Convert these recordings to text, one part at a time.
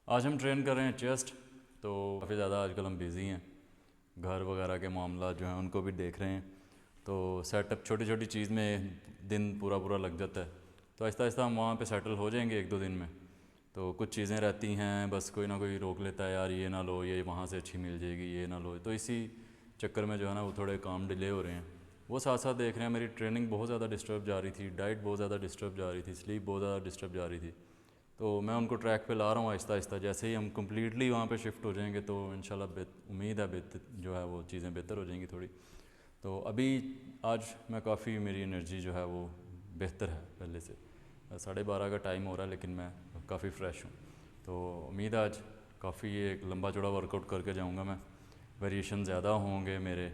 आज हम ट्रेन कर रहे हैं चेस्ट। तो काफ़ी ज़्यादा आजकल हम बिज़ी हैं, घर वगैरह के मामला जो हैं उनको भी देख रहे हैं। तो सेटअप छोटी छोटी चीज़ में दिन पूरा पूरा लग जाता है। तो आहिस्ता आहिस्ता हम वहाँ पे सेटल हो जाएंगे 1-2 दिन में। तो कुछ चीज़ें रहती हैं, बस कोई ना कोई रोक लेता है, यार ये ना लो, ये वहाँ से अच्छी मिल जाएगी, ये ना लो। तो इसी चक्कर में जो है ना वो थोड़े काम डिले हो रहे हैं। वो साथ साथ देख रहे हैं, मेरी ट्रेनिंग बहुत ज़्यादा डिस्टर्ब जा रही थी, डाइट बहुत ज़्यादा डिस्टर्ब जा रही थी, स्लीप बहुत ज़्यादा डिस्टर्ब जा रही थी। तो मैं उनको ट्रैक पे ला रहा हूँ आहिस्ता आहिस्ता। जैसे ही हम कम्प्लीटली वहाँ पे शिफ्ट हो जाएंगे तो इंशाल्लाह उम्मीद है बेहतर जो है वो चीज़ें बेहतर हो जाएंगी थोड़ी। तो अभी आज मैं काफ़ी, मेरी एनर्जी जो है वो बेहतर है पहले से। 12:30 का टाइम हो रहा है लेकिन मैं काफ़ी फ़्रेश हूँ। तो उम्मीद है आज काफ़ी एक लंबा चौड़ा वर्कआउट करके जाऊँगा मैं। वेरिएशन ज़्यादा होंगे मेरे,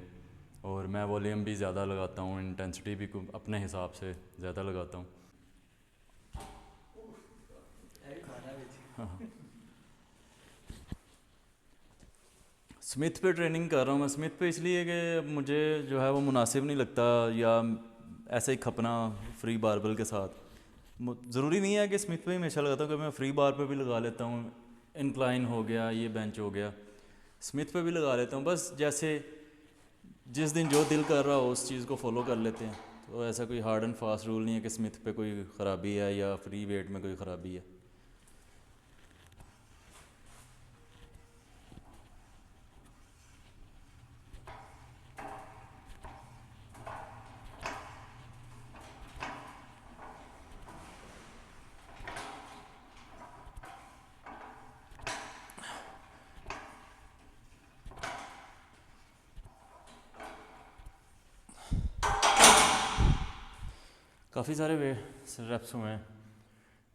और मैं वॉल्यूम भी ज़्यादा लगाता हूँ, इंटेंसिटी भी अपने हिसाब से ज़्यादा लगाता हूँ। हाँ, स्मिथ पे ट्रेनिंग कर रहा हूँ मैं। स्मिथ पे इसलिए कि मुझे जो है वो मुनासिब नहीं लगता, या ऐसे ही खपना फ्री बारबल के साथ। ज़रूरी नहीं है कि स्मिथ पे ही हमेशा लगाता हूँ, कि मैं फ्री बार पे भी लगा लेता हूँ। इंक्लाइन हो गया, ये बेंच हो गया, स्मिथ पे भी लगा लेता हूँ। बस जैसे जिस दिन जो दिल कर रहा हो उस चीज़ को फॉलो कर लेते हैं। तो ऐसा कोई हार्ड एंड फास्ट रूल नहीं है कि स्मिथ पे कोई ख़राबी है या फ्री वेट में कोई ख़राबी है। काफ़ी सारे रेप्स हुए हैं,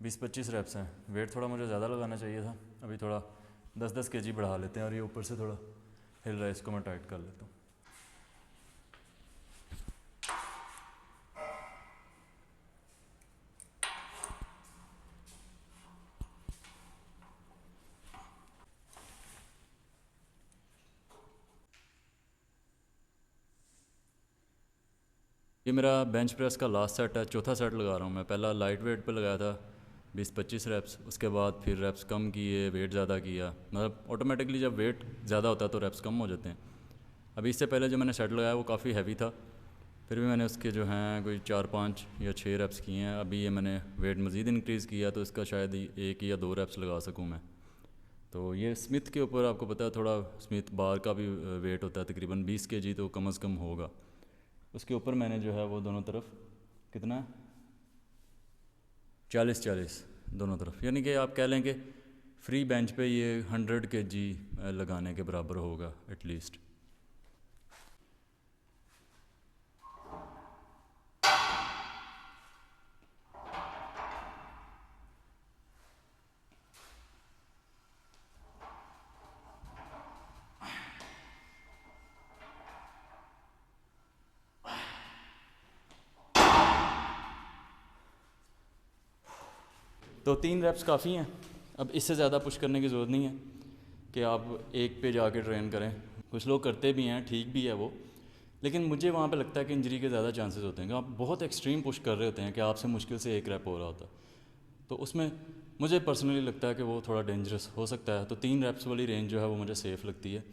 20-25 रेप्स हैं। वेट थोड़ा मुझे ज़्यादा लगाना चाहिए था। अभी थोड़ा 10-10 केजी बढ़ा लेते हैं, और ये ऊपर से थोड़ा हिल रहा है, इसको मैं टाइट कर लेता हूँ। ये मेरा बेंच प्रेस का लास्ट सेट है, चौथा सेट लगा रहा हूँ मैं। पहला लाइट वेट पे लगाया था 20-25 रेप्स, उसके बाद फिर रेप्स कम किए, वेट ज़्यादा किया। मतलब ऑटोमेटिकली जब वेट ज़्यादा होता है तो रेप्स कम हो जाते हैं। अभी इससे पहले जो मैंने सेट लगाया वो काफ़ी हैवी था, फिर भी मैंने उसके जो हैं कोई 4-5 या 6 रेप्स किए हैं। अभी ये मैंने वेट मज़ीद इंक्रीज़ किया तो इसका शायद 1 या 2 रेप्स लगा सकूँ मैं। तो ये स्मिथ के ऊपर आपको पता है, थोड़ा स्मिथ बार का भी वेट होता है, तकरीबन 20 kg तो कम अज़ कम होगा। उसके ऊपर मैंने जो है वो दोनों तरफ कितना, 40-40 दोनों तरफ, यानी कि आप कह लें कि फ्री बेंच पे ये 100 kg लगाने के बराबर होगा एटलीस्ट। तो 3 रेप्स काफ़ी हैं। अब इससे ज़्यादा पुश करने की ज़रूरत नहीं है कि आप एक पे जाके ट्रेन करें। कुछ लोग करते भी हैं, ठीक भी है वो, लेकिन मुझे वहाँ पे लगता है कि इंजरी के ज़्यादा चांसेस होते हैं कि आप बहुत एक्सट्रीम पुश कर रहे होते हैं कि आपसे मुश्किल से एक रैप हो रहा होता है। तो उसमें मुझे पर्सनली लगता है कि वो थोड़ा डेंजरस हो सकता है। तो 3 रेप्स वाली रेंज जो है वो मुझे सेफ़ लगती है।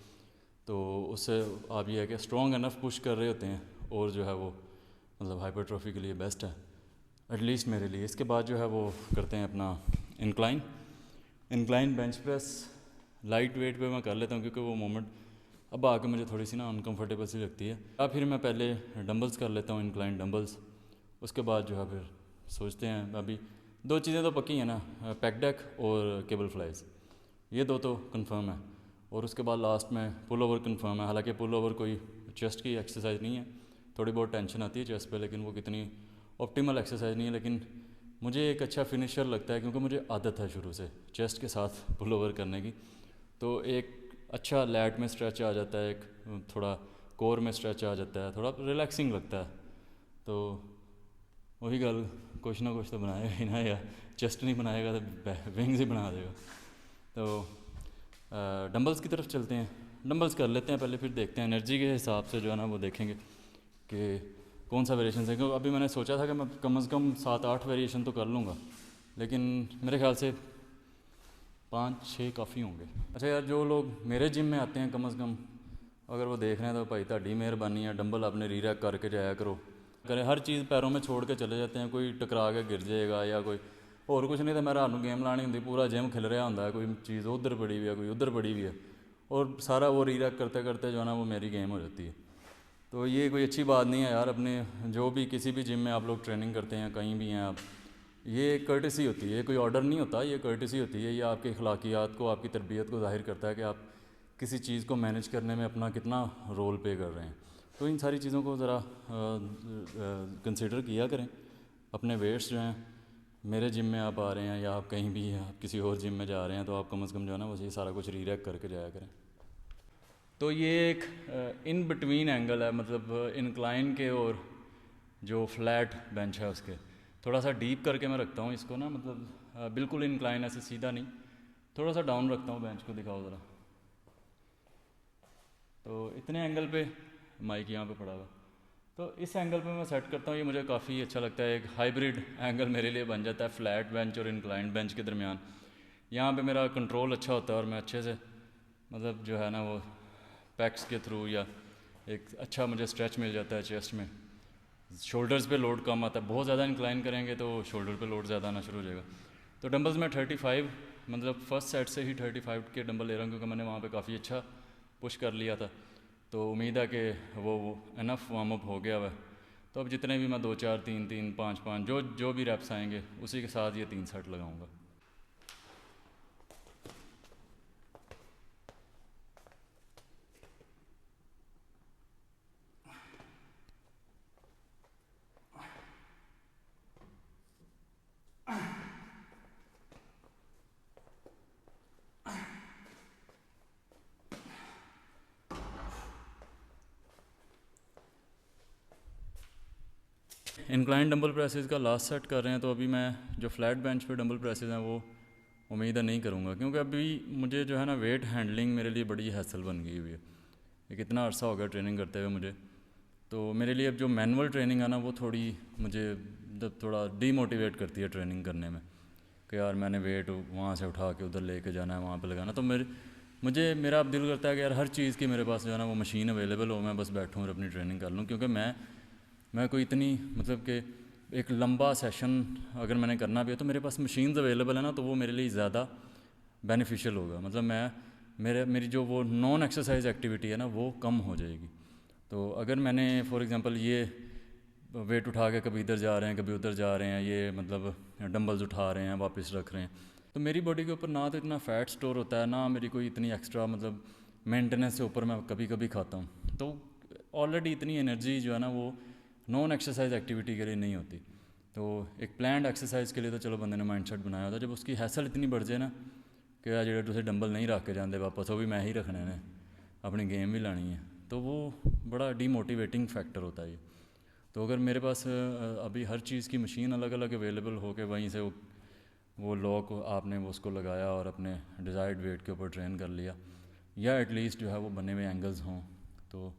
तो उससे आप ये है कि स्ट्रॉन्ग इनफ पुश कर रहे होते हैं, और जो है वो मतलब हाइपरट्रॉफी के लिए बेस्ट है, एटलीस्ट मेरे लिए। इसके बाद जो है वो करते हैं अपना incline. Incline bench press light weight पे मैं कर लेता हूँ, क्योंकि वो मोमेंट अब आके मुझे थोड़ी सी ना अनकंफर्टेबल सी लगती है। या फिर मैं पहले डंबल्स कर लेता हूँ, इंक्लाइन डंबल्स। उसके बाद जो है फिर सोचते हैं, अभी 2 चीज़ें तो पक्की हैं ना, पैक डेक और केबल फ्लाइज, ये 2 तो कंफर्म है। और उसके बाद लास्ट में पुल ओवर कंफर्म है। हालांकि पुल ओवर कोई चेस्ट की एक्सरसाइज नहीं है, थोड़ी बहुत टेंशन आती है चेस्ट पे, लेकिन वो कितनी ऑप्टिमल एक्सरसाइज नहीं है। लेकिन मुझे एक अच्छा फिनिशर लगता है, क्योंकि मुझे आदत है शुरू से चेस्ट के साथ पुल ओवर करने की। तो एक अच्छा लैट में स्ट्रेच आ जाता है, एक थोड़ा कोर में स्ट्रेच आ जाता है, थोड़ा रिलैक्सिंग लगता है। तो वही गल, कुछ ना कुछ तो बनाएगा ही ना, या चेस्ट नहीं बनाएगा तो विंग्स ही बना देगा। तो डंबल्स की तरफ चलते हैं। डंबल्स कर लेते हैं पहले, फिर देखते हैं एनर्जी के हिसाब से जो है ना वो देखेंगे कि कौन सा वेरिएशन है। क्योंकि अभी मैंने सोचा था कि मैं कम से कम 7-8 वेरिएशन तो कर लूँगा, लेकिन मेरे ख्याल से 5-6 काफ़ी होंगे। अच्छा यार, जो लोग मेरे जिम में आते हैं कम से कम अगर वो देख रहे हैं तो भाई तुहाडी मेहरबानी है, डंबल अपने रीरैक करके जाया करो। करें हर चीज़ पैरों में छोड़ के चले जाते हैं, कोई टकरा के गिर जाएगा या कोई और कुछ नहीं। तो मैं रात को गेम लानी होंगी, पूरा जिम खिल रहा होंगे, कोई चीज़ उधर पड़ी हुई है, कोई उधर पड़ी हुई है, और सारा वो रीरैक करते करते जो है ना वो मेरी गेम हो जाती है। तो ये कोई अच्छी बात नहीं है यार। अपने जो भी किसी भी जिम में आप लोग ट्रेनिंग करते हैं, कहीं भी हैं आप, ये एक कर्टसी होती है, कोई ऑर्डर नहीं होता, ये कर्टसी होती है। ये आपके अखलाकियात को, आपकी तरबियत को ज़ाहिर करता है कि आप किसी चीज़ को मैनेज करने में अपना कितना रोल प्ले कर रहे हैं। तो इन सारी चीज़ों को ज़रा कंसिडर किया करें। अपने वेट्स जो हैं, मेरे जिम में आप आ रहे हैं या आप कहीं भी आप किसी और जिम में जा रहे हैं, तो आप कम से कम जो है ना वो ये सारा कुछ रीरैक करके जाया करें। तो ये एक इन बिटवीन एंगल है, मतलब इंक्लाइन के और जो फ्लैट बेंच है उसके थोड़ा सा डीप करके मैं रखता हूँ इसको ना, मतलब बिल्कुल इंक्लाइन ऐसे सीधा नहीं, थोड़ा सा डाउन रखता हूँ बेंच को। दिखाओ ज़रा। तो इतने एंगल पे माइक यहाँ पे पड़ा हुआ, तो इस एंगल पे मैं सेट करता हूँ। ये मुझे काफ़ी अच्छा लगता है, एक हाइब्रिड एंगल मेरे लिए बन जाता है फ्लैट बेंच और इंक्लाइंड बेंच के दरमियान। यहाँ पे मेरा कंट्रोल अच्छा होता है और मैं अच्छे से मतलब जो है ना वो पैक्स के थ्रू या एक अच्छा मुझे स्ट्रेच मिल जाता है चेस्ट में। शोल्डर्स पे लोड कम आता है, बहुत ज़्यादा इंक्लाइन करेंगे तो शोल्डर पे लोड ज़्यादा आना शुरू हो जाएगा। तो डंबल्स में 35 मतलब फर्स्ट सेट से ही 35 के डंबल ले रहा हूँ, क्योंकि मैंने वहाँ पे काफ़ी अच्छा पुश कर लिया था। तो उम्मीद है कि वो इनफ वार्म अप हो गया हुआ है। तो अब जितने भी मैं 2-4, 3-3, 5-5 जो भी रैप्स आएंगे उसी के साथ ये 3 सेट लगाऊंगा। इंक्लाइन डंबल प्रेसेस का लास्ट सेट कर रहे हैं, तो अभी मैं जो फ्लैट बेंच पे डंबल प्रेसेस हैं वो उम्मीद है नहीं करूँगा, क्योंकि अभी मुझे जो है ना वेट हैंडलिंग मेरे लिए बड़ी हैसल बन गई हुई है। एक इतना अरसा हो गया ट्रेनिंग करते हुए मुझे, तो मेरे लिए अब जो मैनुअल ट्रेनिंग है ना वो थोड़ी मुझे थोड़ा डीमोटिवेट करती है ट्रेनिंग करने में, कि यार मैंने वेट वहाँ से उठा के उधर लेके जाना है, वहाँ पे लगाना। तो मेरा अब दिल करता है कि यार हर चीज़ की मेरे पास जो है ना वो मशीन अवेलेबल हो, मैं बस बैठूँ और अपनी ट्रेनिंग कर लूँ। क्योंकि मैं कोई इतनी मतलब कि एक लंबा सेशन अगर मैंने करना भी है तो मेरे पास मशीन्स अवेलेबल है ना, तो वो मेरे लिए ज़्यादा बेनिफिशियल होगा। मतलब मेरी जो वो नॉन एक्सरसाइज एक्टिविटी है ना वो कम हो जाएगी। तो अगर मैंने फॉर एग्ज़ाम्पल ये वेट उठा के कभी इधर जा रहे हैं कभी उधर जा रहे हैं, ये मतलब डंबल्स उठा रहे हैं वापस रख रहे हैं, तो मेरी बॉडी के ऊपर ना तो इतना फ़ैट स्टोर होता है, ना मेरी कोई इतनी एक्स्ट्रा मतलब मेंटेनेंस से ऊपर मैं कभी कभी खाता हूँ। तो ऑलरेडी इतनी एनर्जी जो है ना वो नॉन एक्सरसाइज एक्टिविटी के लिए नहीं होती। तो एक प्लान्ड एक्सरसाइज के लिए तो चलो बंदे ने माइंडसेट बनाया होता, जब उसकी हैसल इतनी बढ़ जाए ना कि यार जो तुझे डंबल नहीं रख के जाते वापस, वो भी मैं ही रखने ने, अपनी गेम भी लानी है, तो वो बड़ा डीमोटिवेटिंग फैक्टर होता है ये। तो अगर मेरे पास अभी हर चीज़ की मशीन अलग अलग अवेलेबल हो के वहीं से वो लॉक आपने वो उसको लगाया और अपने डिज़ायर्ड वेट के ऊपर ट्रेन कर लिया, या एटलीस्ट जो है वो बने हुए एंगल्स हों, तो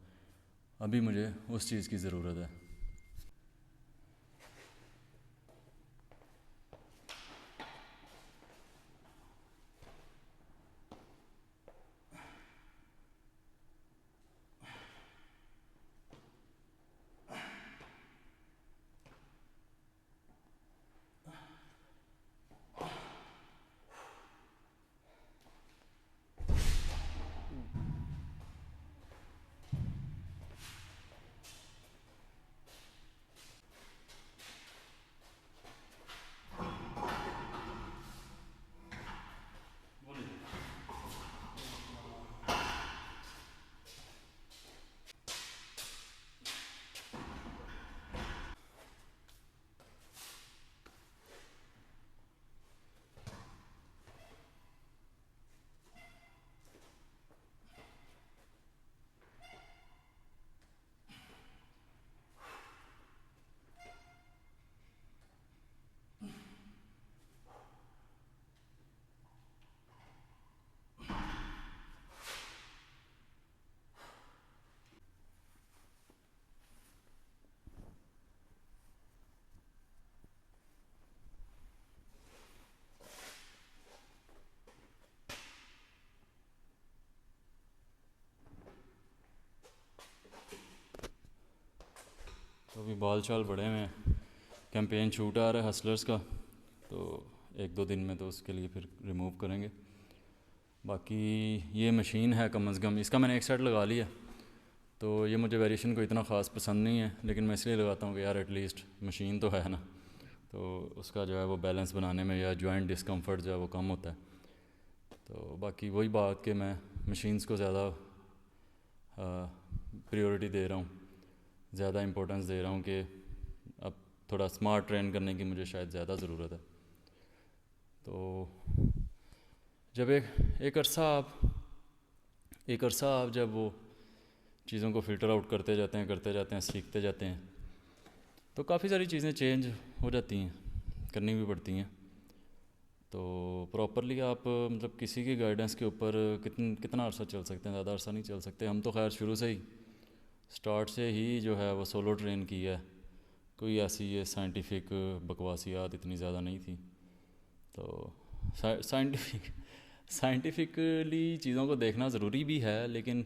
अभी मुझे उस चीज़ की ज़रूरत है। अभी बाल शाल बड़े हुए हैं, कैंपेन शूट आ रहा है हसलर्स का, तो 1-2 दिन में तो उसके लिए फिर रिमूव करेंगे। बाकी ये मशीन है कम अज़ कम, इसका मैंने एक सेट लगा लिया, तो ये मुझे वेरिएशन को इतना ख़ास पसंद नहीं है, लेकिन मैं इसलिए लगाता हूँ कि यार एटलीस्ट मशीन तो है ना, तो उसका जो है वो बैलेंस बनाने में या जॉइंट डिस्कम्फर्ट जो है वो कम होता है। तो बाकी वही बात कि मैं मशीन्स को ज़्यादा प्रायोरिटी दे रहा हूँ, ज़्यादा इम्पोर्टेंस दे रहा हूँ कि अब थोड़ा स्मार्ट ट्रेन करने की मुझे शायद ज़्यादा ज़रूरत है। तो जब एक अरसा आप जब वो चीज़ों को फ़िल्टर आउट करते जाते हैं, सीखते जाते हैं, तो काफ़ी सारी चीज़ें चेंज हो जाती हैं, करनी भी पड़ती हैं। तो प्रॉपरली आप मतलब किसी की गाइडेंस के ऊपर कितना अरसा चल सकते हैं, ज़्यादा अरसा नहीं चल सकते। हम तो खैर शुरू से ही स्टार्ट से ही जो है वो सोलो ट्रेन की है, कोई ऐसी ये साइंटिफिक बकवासियात इतनी ज़्यादा नहीं थी। तो साइंटिफिकली चीज़ों को देखना ज़रूरी भी है, लेकिन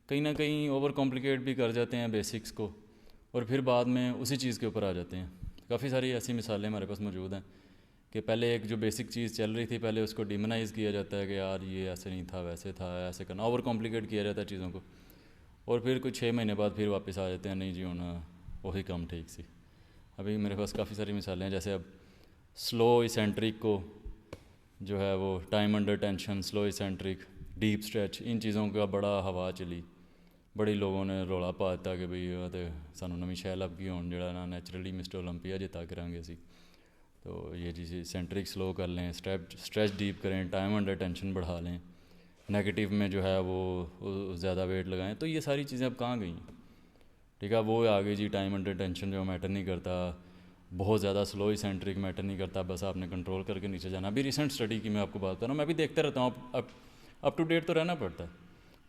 कहीं ना कहीं ओवर कॉम्प्लिकेट भी कर जाते हैं बेसिक्स को, और फिर बाद में उसी चीज़ के ऊपर आ जाते हैं। काफ़ी सारी ऐसी मिसालें हमारे पास मौजूद हैं कि पहले एक जो बेसिक चीज़ चल रही थी, पहले उसको डिमोनाइज़ किया जाता है कि यार ये ऐसे नहीं था, वैसे था, ऐसे करना, ओवर कॉम्प्लिकेट किया जाता है चीज़ों को, और फिर कुछ 6 महीने बाद फिर वापस आ जाते हैं, नहीं जी होना वही काम ठीक सी। अभी मेरे पास काफ़ी सारी मिसालें हैं, जैसे अब स्लो इसेंट्रिक को जो है वो time under tension, slow eccentric, deep stretch, इन चीज़ों का बड़ा हवा चली, बड़ी लोगों ने रौला पा दिता कि बई तो सानू नवीं शै लभ गई हुण जिहड़ा ना नैचुरली मिस्टर ओलंपिया जिता करांगे असी। तो ये चीज़ सेंट्रिक स्लो कर लें, स्ट्रेच डीप करें, टाइम अंडर टेंशन बढ़ा लें, नेगेटिव में जो है वो ज़्यादा वेट लगाएं। तो ये सारी चीज़ें अब कहाँ गई? ठीक है, वो आ गई जी टाइम अंडर टेंशन जो मैटर नहीं करता, बहुत ज़्यादा स्लो इसेंट्रिक मैटर नहीं करता, बस आपने कंट्रोल करके नीचे जाना। अभी रिसेंट स्टडी की मैं आपको बात कर रहा हूँ, मैं भी देखता रहता हूँ, अप टू डेट तो रहना पड़ता है।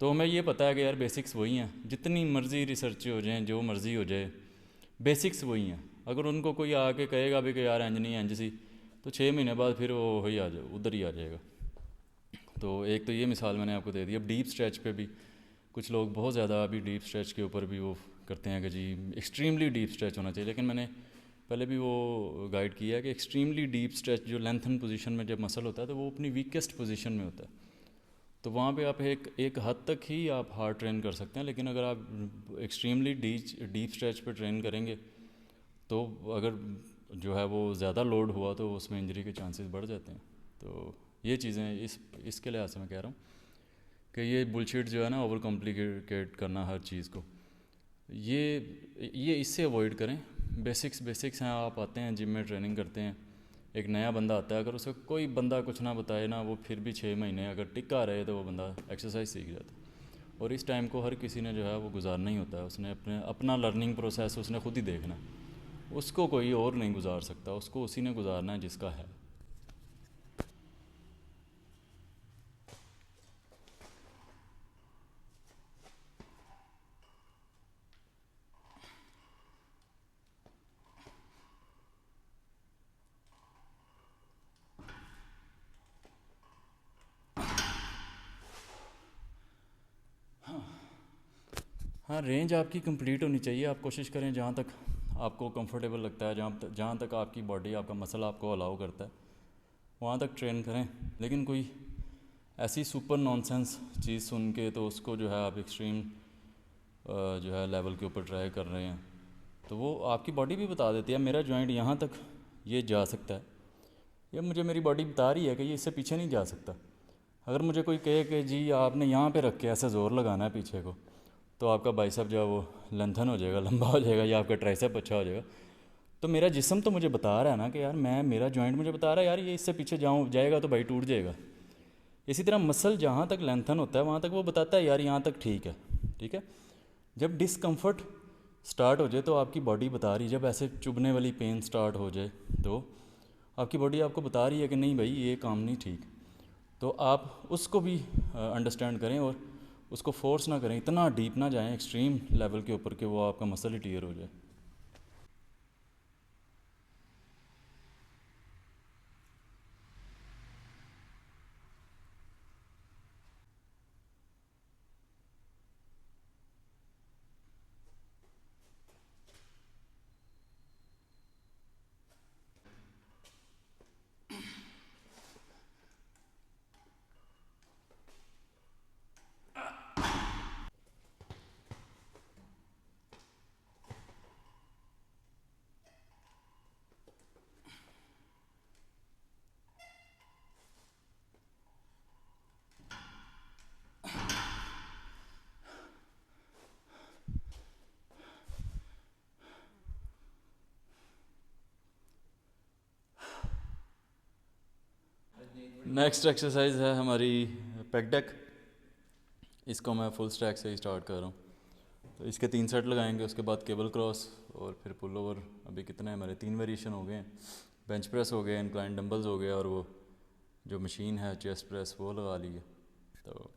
तो हमें ये पता है कि यार बेसिक्स वही हैं, जितनी मर्ज़ी रिसर्च हो जाए, जो मर्ज़ी हो जाए, बेसिक्स वही हैं। अगर उनको कोई आके कहेगा भी कि यार इंज नहीं इंज सी, तो 6 महीने बाद फिर वो वही आ जाए, उधर ही आ जाएगा। तो एक तो ये मिसाल मैंने आपको दे दी। अब डीप स्ट्रेच पे भी कुछ लोग बहुत ज़्यादा अभी डीप स्ट्रेच के ऊपर भी वो करते हैं कि जी एक्सट्रीमली डीप स्ट्रेच होना चाहिए, लेकिन मैंने पहले भी वो गाइड किया है कि एक्सट्रीमली डीप स्ट्रेच जो लेंथन पोजीशन में जब मसल होता है तो वो अपनी वीकेस्ट पोजीशन में होता है, तो वहाँ पे आप एक हद तक ही आप हार्ड ट्रेन कर सकते हैं। लेकिन अगर आप एक्सट्रीमली डीप स्ट्रेच पे ट्रेन करेंगे तो अगर जो है वो ज़्यादा लोड हुआ तो उसमें इंजरी के चांसेस बढ़ जाते हैं। तो ये चीज़ें इसके लिहाज से मैं कह रहा हूँ कि ये बुलशिट जो है ना, ओवर कॉम्प्लिकेट करना हर चीज़ को, ये इससे अवॉइड करें। बेसिक्स हैं, आप आते हैं जिम में ट्रेनिंग करते हैं, एक नया बंदा आता है, अगर उसे कोई बंदा कुछ ना बताए ना, वो फिर भी 6 महीने अगर टिका रहे तो वो बंदा एक्सरसाइज सीख जाता है। और इस टाइम को हर किसी ने जो है वो गुजारना ही होता है, उसने अपना लर्निंग प्रोसेस उसने खुद ही देखना है, उसको कोई और नहीं गुजार सकता, उसको उसी ने गुजारना है जिसका है। हाँ, रेंज आपकी कंप्लीट होनी चाहिए। आप कोशिश करें जहाँ तक आपको कंफर्टेबल लगता है, जहाँ तक आपकी बॉडी, आपका मसल आपको अलाउ करता है, वहाँ तक ट्रेन करें। लेकिन कोई ऐसी सुपर नॉनसेंस चीज़ सुन के तो उसको जो है आप एक्सट्रीम जो है लेवल के ऊपर ट्राई कर रहे हैं, तो वो आपकी बॉडी भी बता देती है मेरा जॉइंट यहाँ तक ये जा सकता है, या मुझे मेरी बॉडी बता रही है कि ये इससे पीछे नहीं जा सकता। अगर मुझे कोई कहे कि जी आपने यहाँ पे रख के ऐसे ज़ोर लगाना है पीछे को, तो आपका बाइसेप जो है वो लेंथन हो जाएगा, लंबा हो जाएगा, या आपका ट्राइसेप अच्छा हो जाएगा। तो मेरा जिस्म तो मुझे बता रहा है ना कि यार मेरा जॉइंट मुझे बता रहा है यार ये इससे पीछे जाएगा तो भाई टूट जाएगा। इसी तरह मसल जहाँ तक लेंथन होता है वहाँ तक वो बताता है यार यहाँ तक ठीक है, ठीक है। जब डिस्कम्फर्ट स्टार्ट हो जाए तो आपकी बॉडी बता रही है, जब ऐसे चुभने वाली पेन स्टार्ट हो जाए तो आपकी बॉडी आपको बता रही है कि नहीं भाई ये काम नहीं ठीक। तो आप उसको भी अंडरस्टैंड करें और उसको फोर्स ना करें, इतना डीप ना जाएं एक्सट्रीम लेवल के ऊपर कि वो आपका मसल ही टीयर हो जाए। नेक्स्ट एक्सरसाइज है हमारी पेग डेक। इसको मैं फुल स्टैक से ही स्टार्ट कर रहा हूँ। तो इसके 3 सेट लगाएंगे, उसके बाद केबल क्रॉस और फिर पुल ओवर। अभी कितने हमारे 3 वेरिएशन हो गए हैं। बेंच प्रेस हो गए, इंक्लाइन डंबल्स हो गए, और वो जो मशीन है चेस्ट प्रेस वो लगा ली है। तो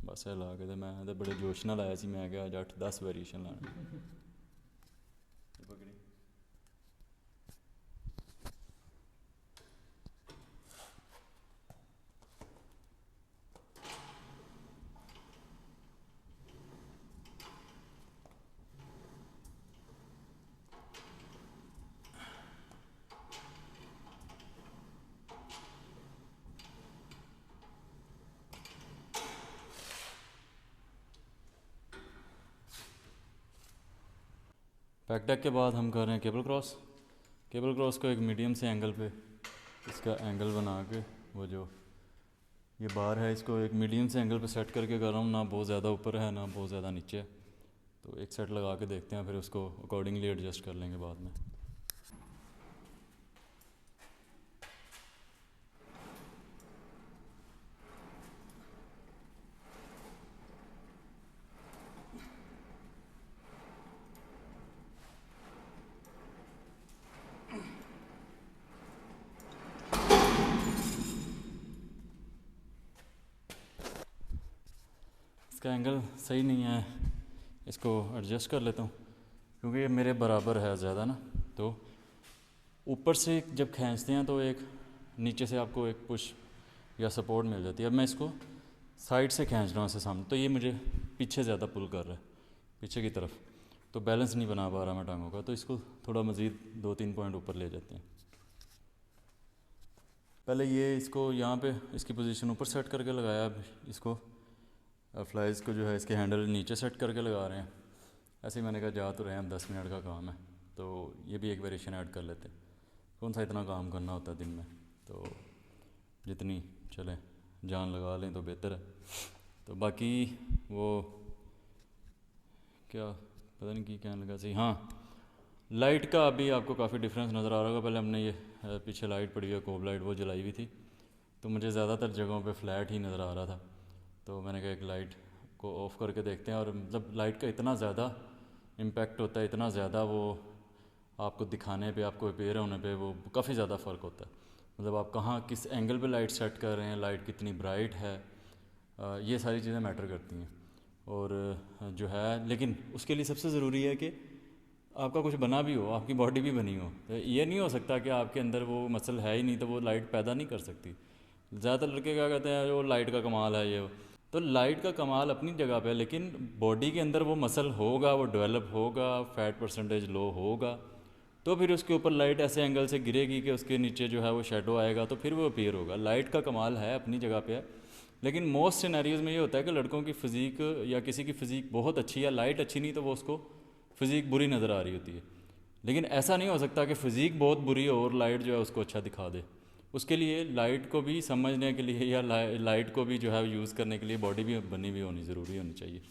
बस है ला के मैं तो बड़े जोश नाल आया सी, मैं क्या 8-10 वेरिएशन लाना। बैक डेक के बाद हम कर रहे हैं केबल क्रॉस। केबल क्रॉस को एक मीडियम से एंगल पे इसका एंगल बना के, वो जो ये बार है इसको एक मीडियम से एंगल पे सेट करके कर रहा हूँ, ना बहुत ज़्यादा ऊपर है ना बहुत ज़्यादा नीचे है। तो एक सेट लगा के देखते हैं, फिर उसको अकॉर्डिंगली एडजस्ट कर लेंगे बाद में। इसका एंगल सही नहीं है, इसको एडजस्ट कर लेता हूँ क्योंकि ये मेरे बराबर है ज़्यादा ना। तो ऊपर से जब खींचते हैं तो एक नीचे से आपको एक पुश या सपोर्ट मिल जाती है। अब मैं इसको साइड से खींच रहा हूँ ऐसे सामने, तो ये मुझे पीछे ज़्यादा पुल कर रहा है, पीछे की तरफ। तो बैलेंस नहीं बना पा रहा मैं टांगों का, तो इसको थोड़ा मज़ीद 2-3 पॉइंट ऊपर ले जाते हैं। पहले ये इसको यहाँ पे इसकी पोजीशन ऊपर सेट करके लगाया, अब इसको फ्लाइज को जो है इसके हैंडल नीचे सेट करके लगा रहे हैं। ऐसे ही मैंने कहा जा तो रहे हैं, हम 10 मिनट का काम है तो ये भी एक वेरिएशन ऐड कर लेते हैं। कौन सा इतना काम करना होता है दिन में, तो जितनी चले जान लगा लें तो बेहतर है। तो बाकी वो क्या पता नहीं कि कहने लगा सही, हाँ लाइट का अभी आपको काफ़ी डिफरेंस नज़र आ रहा होगा। पहले हमने ये पीछे लाइट पड़ी है कोब लाइट, वो जलाई हुई थी, तो मुझे ज़्यादातर जगहों पे फ्लैट ही नज़र आ रहा था। तो मैंने कहा एक लाइट को ऑफ़ करके देखते हैं, और मतलब लाइट का इतना ज़्यादा इम्पैक्ट होता है, इतना ज़्यादा वो आपको दिखाने पे, आपको अपेयर होने पे वो काफ़ी ज़्यादा फ़र्क होता है। मतलब आप कहाँ किस एंगल पे लाइट सेट कर रहे हैं, लाइट कितनी ब्राइट है, ये सारी चीज़ें मैटर करती हैं। और जो है लेकिन उसके लिए सबसे ज़रूरी है कि आपका कुछ बना भी हो, आपकी बॉडी भी बनी हो। तो ये नहीं हो सकता कि आपके अंदर वो मसल है ही नहीं तो वो लाइट पैदा नहीं कर सकती। ज़्यादातर लड़के क्या कहते हैं वो लाइट का कमाल है ये, तो लाइट का कमाल अपनी जगह पे है, लेकिन बॉडी के अंदर वो मसल होगा, वो डेवलप होगा, फैट परसेंटेज लो होगा, तो फिर उसके ऊपर लाइट ऐसे एंगल से गिरेगी कि उसके नीचे जो है वो शेडो आएगा, तो फिर वो अपीयर होगा। लाइट का कमाल है अपनी जगह पे है, लेकिन मोस्ट सिनेरियोज़ में ये होता है कि लड़कों की फ़िज़ीक या किसी की फ़िज़ीक बहुत अच्छी है, लाइट अच्छी नहीं तो वो उसको फ़िज़ीक बुरी नज़र आ रही होती है। लेकिन ऐसा नहीं हो सकता कि फ़िज़ीक बहुत बुरी हो और लाइट जो है उसको अच्छा दिखा दे। उसके लिए लाइट को भी समझने के लिए या लाइट को भी जो है यूज़ करने के लिए बॉडी भी बनी हुई होनी ज़रूरी होनी चाहिए।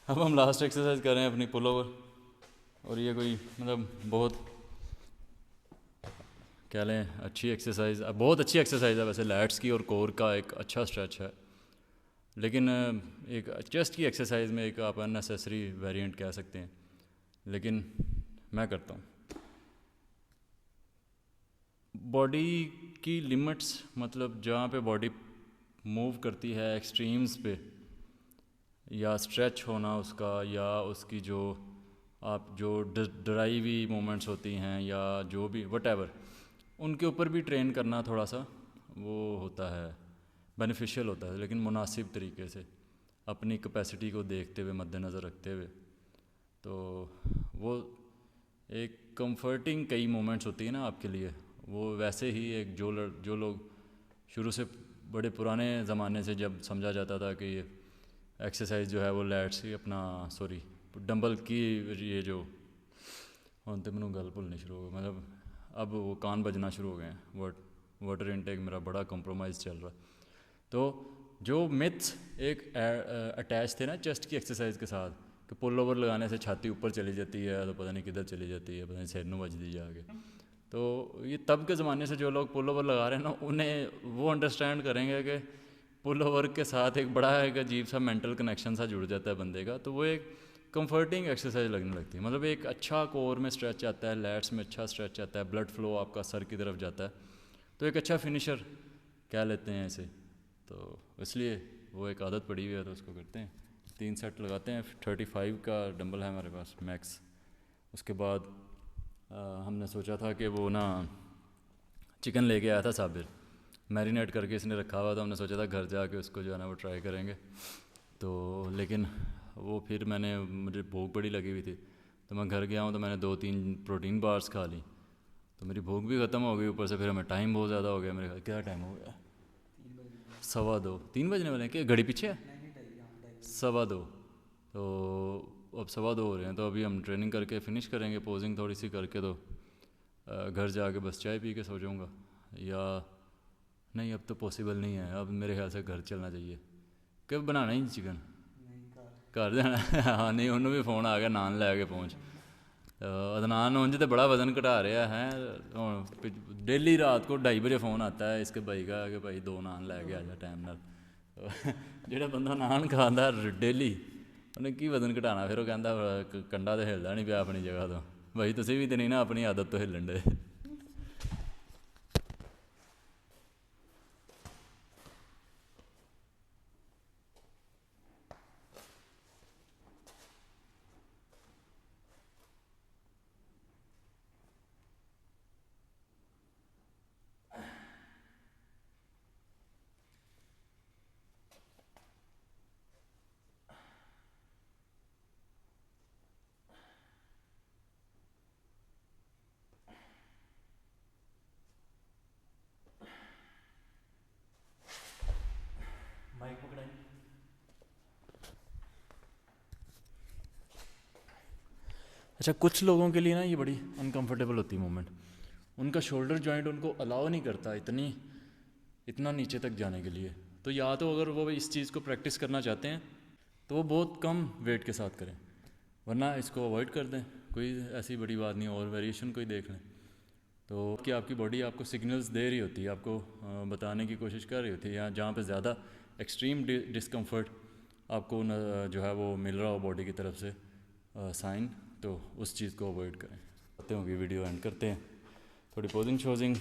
अब हम लास्ट एक्सरसाइज कर रहे हैं अपनी पुल ओवर, और ये कोई मतलब बहुत कह लें अच्छी एक्सरसाइज, बहुत अच्छी एक्सरसाइज है वैसे लैट्स की, और कोर का एक अच्छा स्ट्रेच है। लेकिन एक चेस्ट की एक्सरसाइज में एक आप अननेसेसरी वेरिएंट कह सकते हैं, लेकिन मैं करता हूँ। बॉडी की लिमिट्स, मतलब जहाँ पे बॉडी मूव करती है एक्सट्रीम्स पे, या स्ट्रेच होना उसका, या उसकी जो आप जो ड्राई हुई मोमेंट्स होती हैं, या जो भी वटेवर, उनके ऊपर भी ट्रेन करना थोड़ा सा वो होता है, बेनिफिशियल होता है, लेकिन मुनासिब तरीके से अपनी कैपेसिटी को देखते हुए, मद्देनज़र रखते हुए। तो वो एक कंफर्टिंग कई मोमेंट्स होती है ना आपके लिए, वो वैसे ही एक जो लोग शुरू से बड़े पुराने ज़माने से जब समझा जाता था कि ये एक्सरसाइज जो है वो लैट्स ही अपना सॉरी डंबल की ये जो ਹੁਣ तो मैंने गल भुलनी शुरू हो गई, मतलब अब वो कान बजना शुरू हो गए हैं। वाटर इनटेक मेरा बड़ा कंप्रोमाइज़ चल रहा है। तो जो मिथ्स एक अटैच थे ना चेस्ट की एक्सरसाइज के साथ कि पुल ओवर लगाने से छाती ऊपर चली जाती है तो पता नहीं किधर चली जाती है, पता नहीं सिर में बजती जाके, तो ये तब के ज़माने से जो लोग पुल ओवर लगा रहे हैं ना उन्हें वो अंडरस्टैंड करेंगे कि पुल ओवर के साथ एक बड़ा एक अजीब सा मेंटल कनेक्शन सा जुड़ जाता है बंदे का, तो वो एक कंफर्टिंग एक्सरसाइज लगने लगती है। मतलब एक अच्छा कोर में स्ट्रेच आता है, लैट्स में अच्छा स्ट्रेच आता है, ब्लड फ्लो आपका सर की तरफ जाता है, तो एक अच्छा फिनिशर कह लेते हैं ऐसे। तो इसलिए वो एक आदत पड़ी हुई है तो उसको करते हैं। 3 सेट लगाते हैं। 35 का डंबल है हमारे पास मैक्स। उसके बाद हमने सोचा था कि वो ना चिकन लेके आया था साबिर, मैरिनेट करके इसने रखा हुआ था, हमने सोचा था घर जाके उसको जो है ना वो ट्राई करेंगे। तो लेकिन वो फिर मुझे भूख बड़ी लगी हुई थी, तो मैं घर गया हूँ तो मैंने 2-3 प्रोटीन बार्स खा ली, तो मेरी भूख भी ख़त्म हो गई। ऊपर से फिर हमें टाइम बहुत ज़्यादा हो गया, मेरे ख्याल क्या टाइम हो गया, 2:15 3 बजने वाले हैं कि घड़ी पीछे है, 2:15। तो अब 2:15 हो रहे हैं, तो अभी हम ट्रेनिंग करके फिनिश करेंगे, पोजिंग थोड़ी सी करके, तो घर जाके बस चाय पी के सो जाऊँगा। या नहीं, अब तो पॉसिबल नहीं है, अब मेरे ख्याल से घर चलना चाहिए। कब बनाना ही चिकन घर जाना हाँ नहीं, उन्होंने भी फोन आ गया नान लैके पहुँच। अदनान उंज तो बड़ा वजन घटा रहा है, डेली रात को 2:30 बजे फ़ोन आता है इसके भाई का कि भाई 2 नान लैके आ जा टाइम नाल। जो बंदा नान खाता डेली उन्हें की वजन घटाना, फिर वो कहता कंडा तो हिलदा नहीं पिया अपनी जगह तो। भाई तुसीं भी तो नहीं ना अपनी आदत तो हिलन दे। माइक पकड़ाई। अच्छा, कुछ लोगों के लिए ना ये बड़ी अनकंफर्टेबल होती है मोमेंट, उनका शोल्डर जॉइंट उनको अलाउ नहीं करता इतना नीचे तक जाने के लिए। तो या तो अगर वो इस चीज़ को प्रैक्टिस करना चाहते हैं तो वो बहुत कम वेट के साथ करें, वरना इसको अवॉइड कर दें, कोई ऐसी बड़ी बात नहीं, और वेरिएशन कोई देख लें। तो कि आपकी बॉडी आपको सिग्नल्स दे रही होती है, आपको बताने की कोशिश कर रही होती है, या जहाँ पे ज़्यादा एक्सट्रीम डिस्कम्फर्ट आपको जो है वो मिल रहा हो बॉडी की तरफ से साइन, तो उस चीज़ को अवॉइड करें। करते होंगे वीडियो एंड करते हैं, थोड़ी पोजिंग शोजिंग।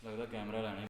लगता कैमरा लाने